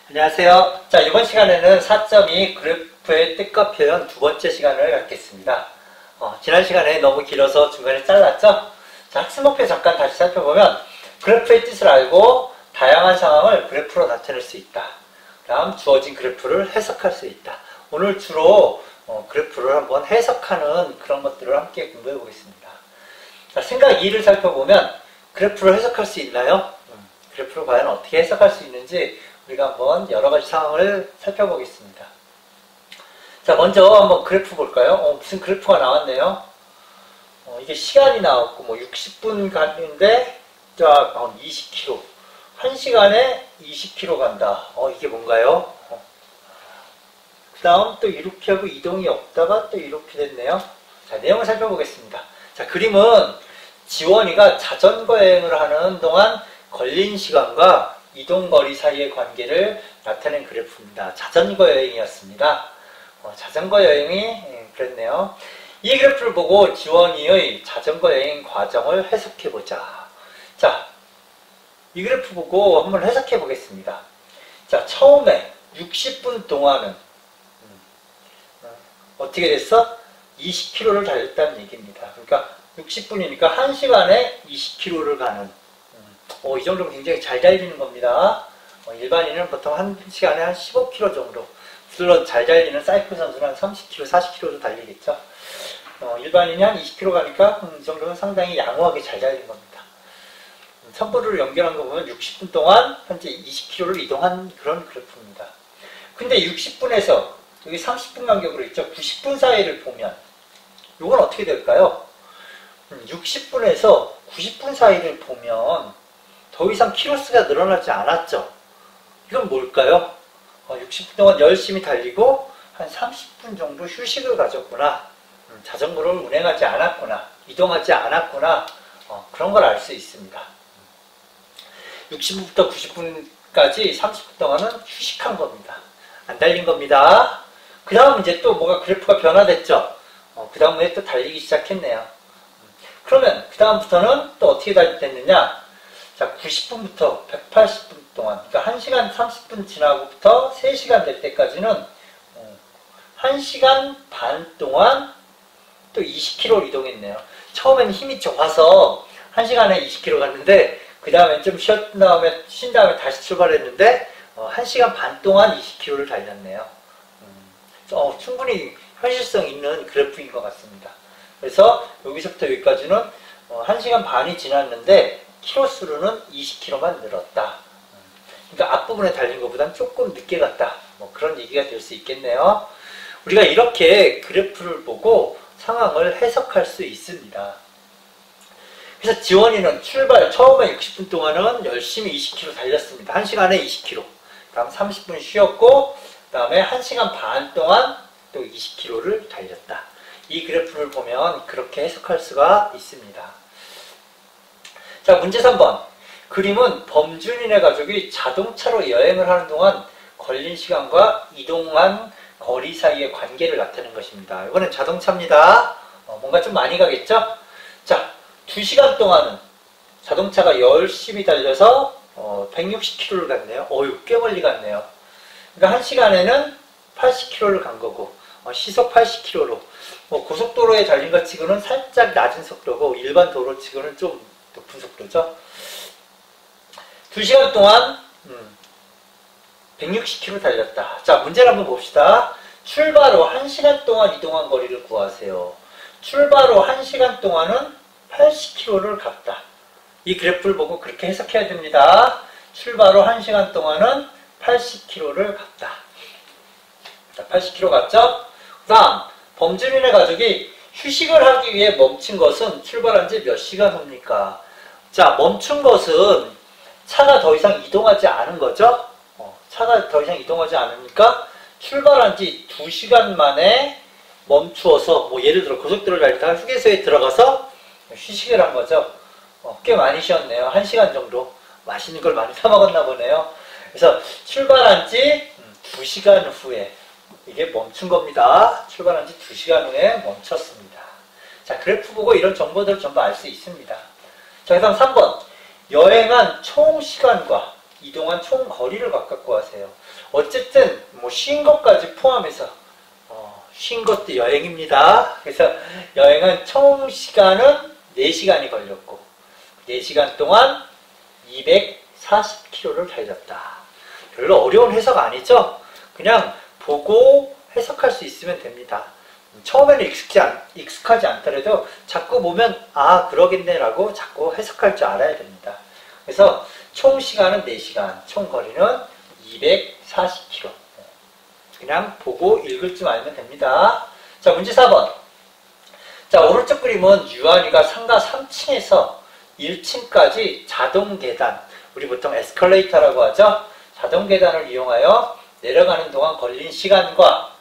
안녕하세요. 자, 이번 시간에는 4.2 그래프의 뜻과 표현 두 번째 시간을 갖겠습니다. 지난 시간에 너무 길어서 중간에 잘랐죠? 자, 학습 목표 잠깐 다시 살펴보면 그래프의 뜻을 알고 다양한 상황을 그래프로 나타낼 수 있다. 다음 주어진 그래프를 해석할 수 있다. 오늘 주로 그래프를 한번 해석하는 그런 것들을 함께 공부해 보겠습니다. 자, 생각 2를 살펴보면 그래프를 해석할 수 있나요? 그래프를 과연 어떻게 해석할 수 있는지 우리가 한번 여러 가지 상황을 살펴보겠습니다. 자, 먼저 한번 그래프 볼까요? 무슨 그래프가 나왔네요. 이게 시간이 나왔고, 60분 가는데, 자, 20km. 1시간에 20km 간다. 이게 뭔가요? 그 다음 또 이렇게 하고 이동이 없다가 또 이렇게 됐네요. 자, 내용을 살펴보겠습니다. 자, 그림은 지원이가 자전거 여행을 하는 동안 걸린 시간과 이동거리 사이의 관계를 나타낸 그래프입니다. 자전거 여행이었습니다. 자전거 여행이 그랬네요. 이 그래프를 보고 지원이의 자전거 여행 과정을 해석해보자. 자, 이 그래프 보고 한번 해석해 보겠습니다. 자, 처음에 60분 동안은 어떻게 됐어? 20km를 달렸다는 얘기입니다. 그러니까 60분이니까 1시간에 20km를 가는, 이 정도면 굉장히 잘 달리는 겁니다. 일반인은 보통 1시간에 한 15km 정도, 물론 잘 달리는 사이클 선수는 한 30km, 40km도 달리겠죠. 일반인이 한 20km 가니까 이 정도면 상당히 양호하게 잘 달리는 겁니다. 선부를 연결한 거 보면 60분 동안 현재 20km를 이동한 그런 그래프입니다. 근데 60분에서 여기 30분 간격으로 있죠. 90분 사이를 보면 이건 어떻게 될까요? 60분에서 90분 사이를 보면 더 이상 키로수가 늘어나지 않았죠. 이건 뭘까요? 60분 동안 열심히 달리고 한 30분 정도 휴식을 가졌구나. 자전거를 운행하지 않았구나. 이동하지 않았구나. 그런 걸 알 수 있습니다. 60분부터 90분까지 30분 동안은 휴식한 겁니다. 안 달린 겁니다. 그 다음 이제 또 뭐가 그래프가 변화됐죠. 그 다음에 또 달리기 시작했네요. 그러면 그 다음부터는 또 어떻게 됐느냐. 자, 90분부터 180분 동안, 그러니까 1시간 30분 지나고부터 3시간 될 때까지는 1시간 반 동안 또 20km를 이동했네요. 처음에는 힘이 좋아서 1시간에 20km 갔는데 그 다음에 좀 쉰 다음에 다시 출발했는데 1시간 반 동안 20km를 달렸네요. 충분히 현실성 있는 그래프인 것 같습니다. 그래서 여기서부터 여기까지는 1시간 반이 지났는데 키로수로는 20km만 늘었다. 그러니까 앞부분에 달린 것보다는 조금 늦게 갔다. 그런 얘기가 될 수 있겠네요. 우리가 이렇게 그래프를 보고 상황을 해석할 수 있습니다. 그래서 지원이는 처음에 60분 동안은 열심히 20km 달렸습니다. 1시간에 20km. 다음 30분 쉬었고, 그 다음에 1시간 반 동안 또 20km를 달렸다. 이 그래프를 보면 그렇게 해석할 수가 있습니다. 자, 문제 3번. 그림은 범준이네 가족이 자동차로 여행을 하는 동안 걸린 시간과 이동한 거리 사이의 관계를 나타낸 것입니다. 이번엔 자동차입니다. 뭔가 좀 많이 가겠죠? 자, 2시간 동안은 자동차가 열심히 달려서 160km를 갔네요. 꽤 멀리 갔네요. 그러니까 1시간에는 80km를 간 거고, 시속 80km로. 고속도로에 달린 것 치고는 살짝 낮은 속도고, 일반 도로 치고는 좀 높은 속도죠. 2시간 동안 160km 달렸다. 자, 문제를 한번 봅시다. 출발 후 1시간 동안 이동한 거리를 구하세요. 출발 후 1시간 동안은 80km를 갔다. 이 그래프를 보고 그렇게 해석해야 됩니다. 출발 후 1시간 동안은 80km를 갔다. 자, 80km 갔죠? 그 다음, 범준이네 가족이 휴식을 하기 위해 멈춘 것은 출발한 지 몇 시간 후입니까? 자, 멈춘 것은 차가 더 이상 이동하지 않은 거죠? 차가 더 이상 이동하지 않으니까 출발한 지 2시간 만에 멈추어서, 예를 들어 고속도로를 달리다가 휴게소에 들어가서 휴식을 한 거죠. 꽤 많이 쉬었네요. 1시간 정도. 맛있는 걸 많이 사 먹었나 보네요. 그래서 출발한 지 2시간 후에 이게 멈춘 겁니다. 출발한 지 2시간 후에 멈췄습니다. 자, 그래프 보고 이런 정보들을 전부 알 수 있습니다. 자, 그 다음 3번. 여행한 총 시간과 이동한 총 거리를 갖고 가세요. 어쨌든 뭐 쉰 것까지 포함해서 쉰 것도 여행입니다. 그래서 여행은 총 시간은 4시간이 걸렸고 4시간 동안 240km를 달렸다. 별로 어려운 해석 아니죠? 그냥 보고 해석할 수 있으면 됩니다. 처음에는 익숙하지 않더라도 자꾸 보면 아 그러겠네 라고 자꾸 해석할 줄 알아야 됩니다. 그래서 총 시간은 4시간, 총 거리는 240km. 그냥 보고 읽을 줄 알면 됩니다. 자, 문제 4번. 자, 오른쪽 그림은 유한이가 상가 3층에서 1층까지 자동 계단, 우리 보통 에스컬레이터라고 하죠. 자동 계단을 이용하여 내려가는 동안 걸린 시간과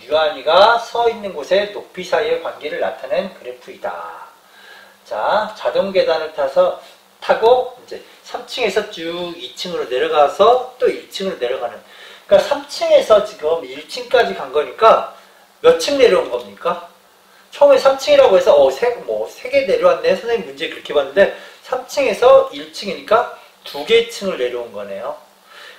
유한이가 서 있는 곳의 높이 사이의 관계를 나타낸 그래프이다. 자, 자동 계단을 타고 이제 3층에서 쭉 2층으로 내려가서 또 1층으로 내려가는. 그러니까 3층에서 지금 1층까지 간 거니까 몇 층 내려온 겁니까? 처음에 3층이라고 해서 3개 내려왔네. 선생님 문제 그렇게 봤는데 3층에서 1층이니까 2개 층을 내려온 거네요.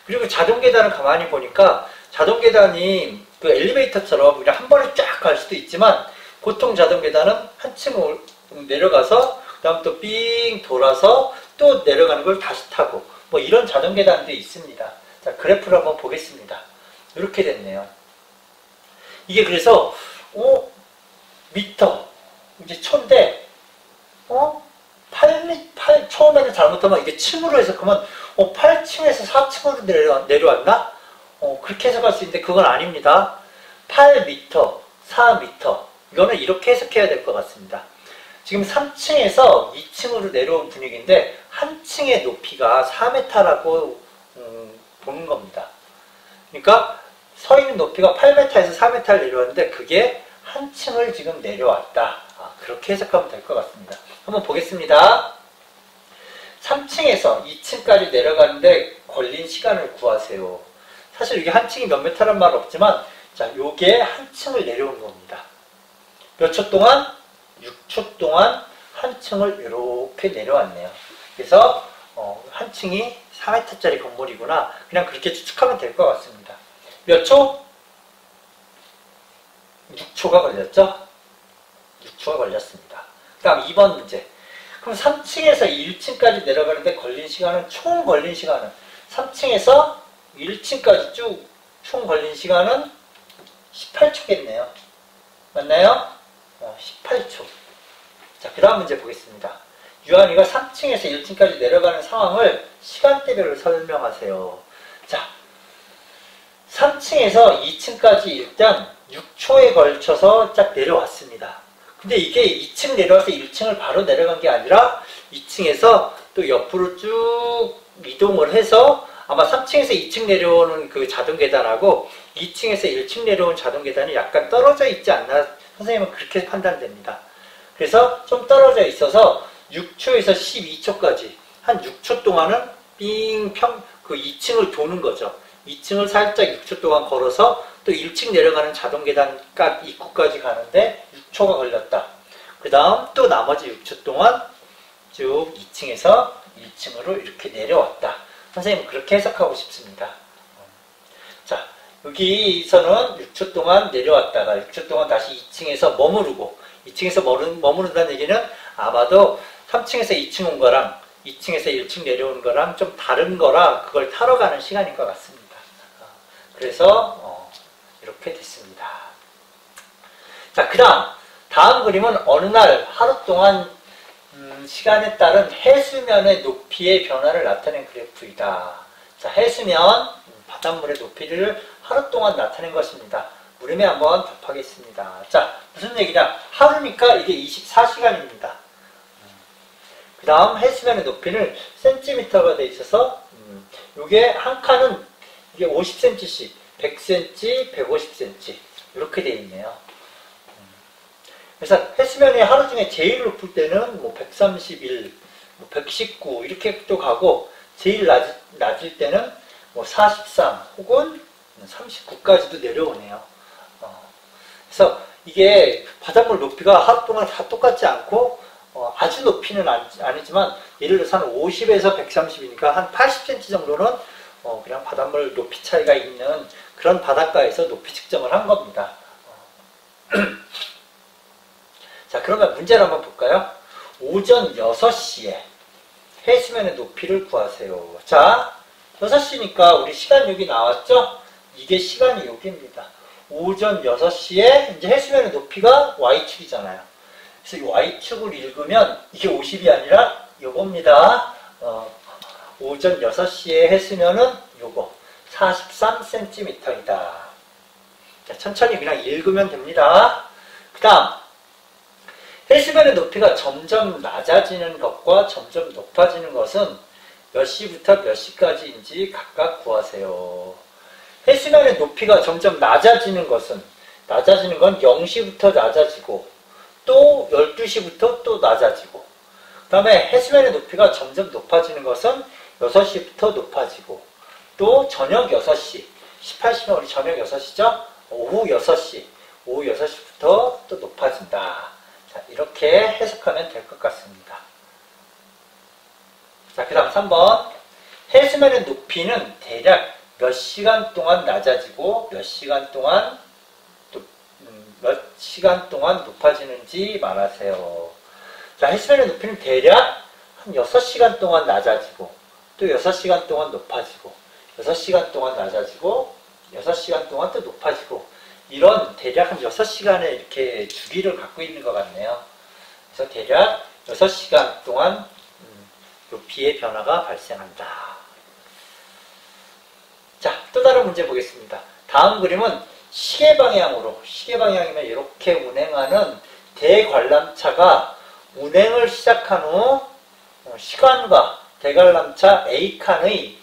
그리고 자동 계단을 가만히 보니까 자동 계단이 그 엘리베이터처럼 그냥 한 번에 쫙 갈 수도 있지만 보통 자동 계단은 한 층을 내려가서 그 다음 또 삥 돌아서 또 내려가는 걸 다시 타고 뭐 이런 자동 계단도 있습니다. 자, 그래프를 한번 보겠습니다. 이렇게 됐네요. 이게 그래서 미터 이제 초인데 8 처음에는 잘못하면 이게 층으로 해석하면 8층에서 4층으로 내려왔나? 그렇게 해석할 수 있는데 그건 아닙니다. 8m, 4m 이거는 이렇게 해석해야 될 것 같습니다. 지금 3층에서 2층으로 내려온 분위기인데 한 층의 높이가 4m라고 보는 겁니다. 그러니까 서 있는 높이가 8m에서 4m를 내려왔는데 그게 한 층을 지금 내려왔다. 그렇게 해석하면 될 것 같습니다. 한번 보겠습니다. 3층에서 2층까지 내려가는데 걸린 시간을 구하세요. 사실 이게 한 층이 몇 메타란 말 없지만 자, 요게 한 층을 내려온 겁니다. 몇 초 동안? 6초 동안 한 층을 이렇게 내려왔네요. 그래서 한 층이 4m짜리 건물이구나. 그냥 그렇게 추측하면 될 것 같습니다. 몇 초? 6초가 걸렸죠? 6초가 걸렸습니다. 그 다음 2번 문제. 그럼 3층에서 1층까지 내려가는데 걸린 시간은 총 걸린 시간은 3층에서 1층까지 쭉 총 걸린 시간은 18초겠네요. 맞나요? 18초. 자, 그 다음 문제 보겠습니다. 유한이가 3층에서 1층까지 내려가는 상황을 시간대별로 설명하세요. 자, 3층에서 2층까지 일단 6초에 걸쳐서 쫙 내려왔습니다. 근데 이게 2층 내려와서 1층을 바로 내려간 게 아니라 2층에서 또 옆으로 쭉 이동을 해서 아마 3층에서 2층 내려오는 그 자동 계단하고 2층에서 1층 내려온 자동 계단이 약간 떨어져 있지 않나 선생님은 그렇게 판단됩니다. 그래서 좀 떨어져 있어서 6초에서 12초까지 한 6초 동안은 그 2층을 도는 거죠. 2층을 살짝 6초 동안 걸어서 또 1층 내려가는 자동 계단 입구까지 가는데 6초가 걸렸다. 그 다음 또 나머지 6초 동안 쭉 2층에서 1층으로 이렇게 내려왔다. 선생님은 그렇게 해석하고 싶습니다. 자, 여기서는 6초 동안 내려왔다가 6초 동안 다시 2층에서 머무르고 2층에서 머무른다는 얘기는 아마도 3층에서 2층 온 거랑 2층에서 1층 내려오는 거랑 좀 다른 거라 그걸 타러 가는 시간인 것 같습니다. 그래서 이렇게 됐습니다. 자, 그 다음 그림은 어느 날 하루 동안 시간에 따른 해수면의 높이의 변화를 나타낸 그래프이다. 자, 해수면, 바닷물의 높이를 하루 동안 나타낸 것입니다. 물음에 한번 답하겠습니다. 자, 무슨 얘기냐? 하루니까 이게 24시간입니다. 그 다음 해수면의 높이는 센티미터가 돼 있어서 이게 한 칸은 이게 50cm씩 100cm, 150cm 이렇게 돼 있네요. 그래서 해수면이 하루 중에 제일 높을 때는 뭐 131, 뭐 119 이렇게 또 가고 제일 낮을 때는 뭐 43 혹은 39까지도 내려오네요. 그래서 이게 바닷물 높이가 하루 동안 다 똑같지 않고 아주 높이는 아니지만 예를 들어서 한 50에서 130이니까 한 80cm 정도는 그냥 바닷물 높이 차이가 있는 그런 바닷가에서 높이 측정을 한 겁니다. 자, 그러면 문제를 한번 볼까요? 오전 6시에 해수면의 높이를 구하세요. 자, 6시니까 우리 시간 6이 나왔죠? 이게 시간이 6입니다. 오전 6시에 이제 해수면의 높이가 Y축이잖아요. 그래서 이 Y축을 읽으면 이게 50이 아니라 요겁니다. 오전 6시에 해수면은 요거 43cm이다. 자, 천천히 그냥 읽으면 됩니다. 그 다음 해수면의 높이가 점점 낮아지는 것과 점점 높아지는 것은 몇 시부터 몇 시까지인지 각각 구하세요. 해수면의 높이가 점점 낮아지는 건 0시부터 낮아지고 또 12시부터 또 낮아지고 그 다음에 해수면의 높이가 점점 높아지는 것은 6시부터 높아지고 또 저녁 6시 18시면 우리 저녁 6시죠? 오후 6시부터 또 높아진다. 자, 이렇게 해석하면 될 것 같습니다. 자, 그 다음 3번 해수면의 높이는 대략 몇 시간 동안 낮아지고 몇 시간 동안 높아지는지 말하세요. 자, 해수면의 높이는 대략 한 6시간 동안 낮아지고 또 6시간 동안 높아지고 6시간 동안 낮아지고 6시간 동안 또 높아지고 이런 대략 한 6시간의 이렇게 주기를 갖고 있는 것 같네요. 그래서 대략 6시간 동안 높이의 변화가 발생한다. 자, 또 다른 문제 보겠습니다. 다음 그림은 시계방향이면 이렇게 운행하는 대관람차가 운행을 시작한 후 시간과 대관람차 A칸이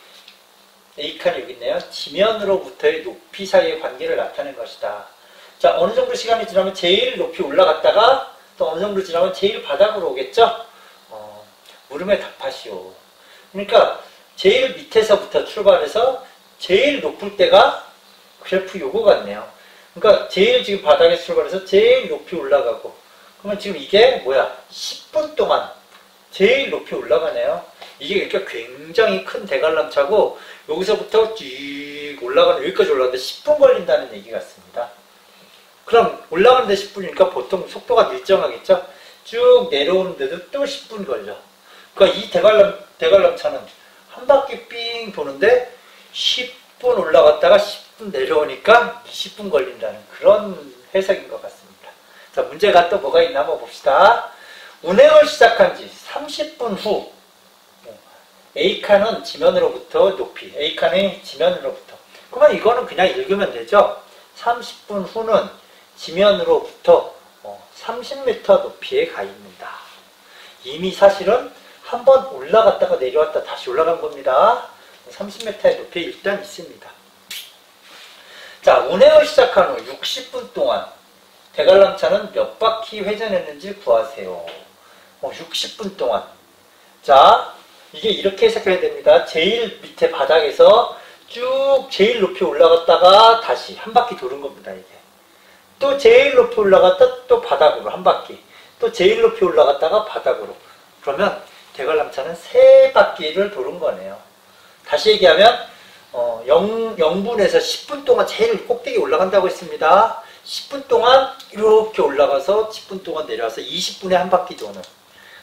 여기 있네요. 지면으로부터의 높이 사이의 관계를 나타낸 것이다. 자, 어느 정도 시간이 지나면 제일 높이 올라갔다가 또 어느 정도 지나면 제일 바닥으로 오겠죠? 물음에 답하시오. 그러니까 제일 밑에서부터 출발해서 제일 높을 때가 그래프 요거 같네요. 그러니까 제일 지금 바닥에서 출발해서 제일 높이 올라가고 그러면 지금 이게 뭐야? 10분 동안 제일 높이 올라가네요. 이게 그러니까 굉장히 큰 대관람차고 여기서부터 쭉 올라가는 여기까지 올라가는데 10분 걸린다는 얘기 같습니다. 그럼 올라가는데 10분이니까 보통 속도가 일정하겠죠? 쭉 내려오는데도 또 10분 걸려. 그러니까 이 대관람차는 한 바퀴 삥 도는데 10분 올라갔다가 10분 내려오니까 20분 걸린다는 그런 해석인 것 같습니다. 자, 문제가 또 뭐가 있나 한번 봅시다. 운행을 시작한 지 30분 후 A칸은 지면으로부터 높이, A칸이 지면으로부터. 그러면 이거는 그냥 읽으면 되죠. 30분 후는 지면으로부터 30m 높이에 가 있는다. 이미 사실은 한번 올라갔다가 내려왔다 다시 올라간 겁니다. 30m의 높이에 일단 있습니다. 자, 운행을 시작한 후 60분 동안 대관람차는 몇 바퀴 회전했는지 구하세요. 60분 동안. 자, 이게 이렇게 해석해야 됩니다. 제일 밑에 바닥에서 쭉 제일 높이 올라갔다가 다시 한 바퀴 도는 겁니다. 이게. 또 제일 높이 올라갔다 또 바닥으로 한 바퀴. 또 제일 높이 올라갔다가 바닥으로. 그러면 대관람차는 3바퀴를 도는 거네요. 다시 얘기하면 0분에서 10분 동안 제일 꼭대기 올라간다고 했습니다. 10분 동안 이렇게 올라가서 10분 동안 내려와서 20분에 한 바퀴 도는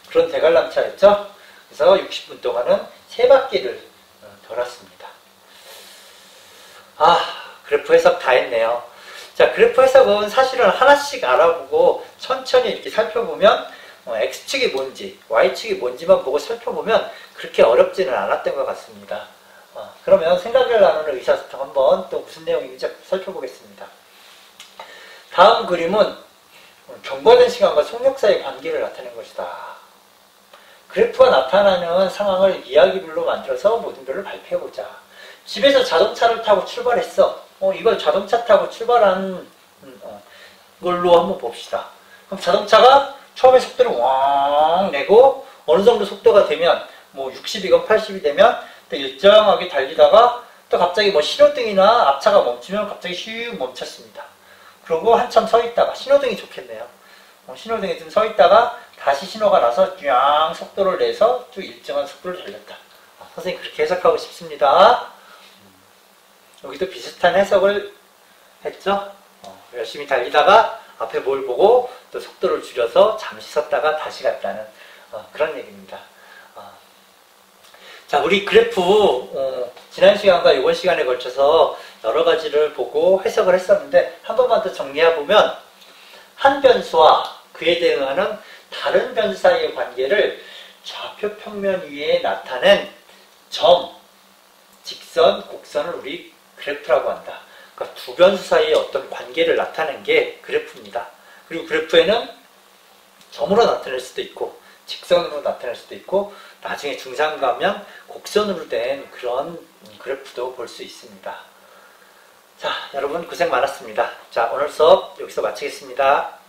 그런 대관람차였죠. 그래서 60분 동안은 3바퀴를 돌았습니다. 그래프 해석 다 했네요. 자, 그래프 해석은 사실은 하나씩 알아보고 천천히 이렇게 살펴보면 X축이 뭔지, Y축이 뭔지만 보고 살펴보면 그렇게 어렵지는 않았던 것 같습니다. 그러면 생각을 나누는 의사소통 한번 또 무슨 내용인지 살펴보겠습니다. 다음 그림은 경과된 시간과 속력 사이의 관계를 나타낸 것이다. 그래프가 나타나는 상황을 이야기별로 만들어서 모든 별로 발표해보자. 집에서 자동차를 타고 출발했어. 이걸 자동차 타고 출발한 걸로 한번 봅시다. 그럼 자동차가 처음에 속도를 왕 내고 어느 정도 속도가 되면 뭐 60이건 80이 되면 또 일정하게 달리다가 또 갑자기 뭐 신호등이나 앞차가 멈추면 갑자기 슉 멈췄습니다. 그리고 한참 서 있다가 신호등이 좋겠네요. 신호등에 좀 서 있다가 다시 신호가 나서 쫙 속도를 내서 쭉 일정한 속도를 달렸다. 선생님 그렇게 해석하고 싶습니다. 여기도 비슷한 해석을 했죠. 열심히 달리다가 앞에 뭘 보고 또 속도를 줄여서 잠시 섰다가 다시 갔다는 그런 얘기입니다. 자, 우리 그래프 지난 시간과 이번 시간에 걸쳐서 여러 가지를 보고 해석을 했었는데 한 번만 더 정리해보면 한 변수와 그에 대응하는 다른 변수 사이의 관계를 좌표 평면 위에 나타낸 점, 직선, 곡선을 우리 그래프라고 한다. 그러니까 두 변수 사이의 어떤 관계를 나타낸 게 그래프입니다. 그리고 그래프에는 점으로 나타낼 수도 있고 직선으로 나타낼 수도 있고 나중에 중상 가면 곡선으로 된 그런 그래프도 볼 수 있습니다. 자, 여러분 고생 많았습니다. 자, 오늘 수업 여기서 마치겠습니다.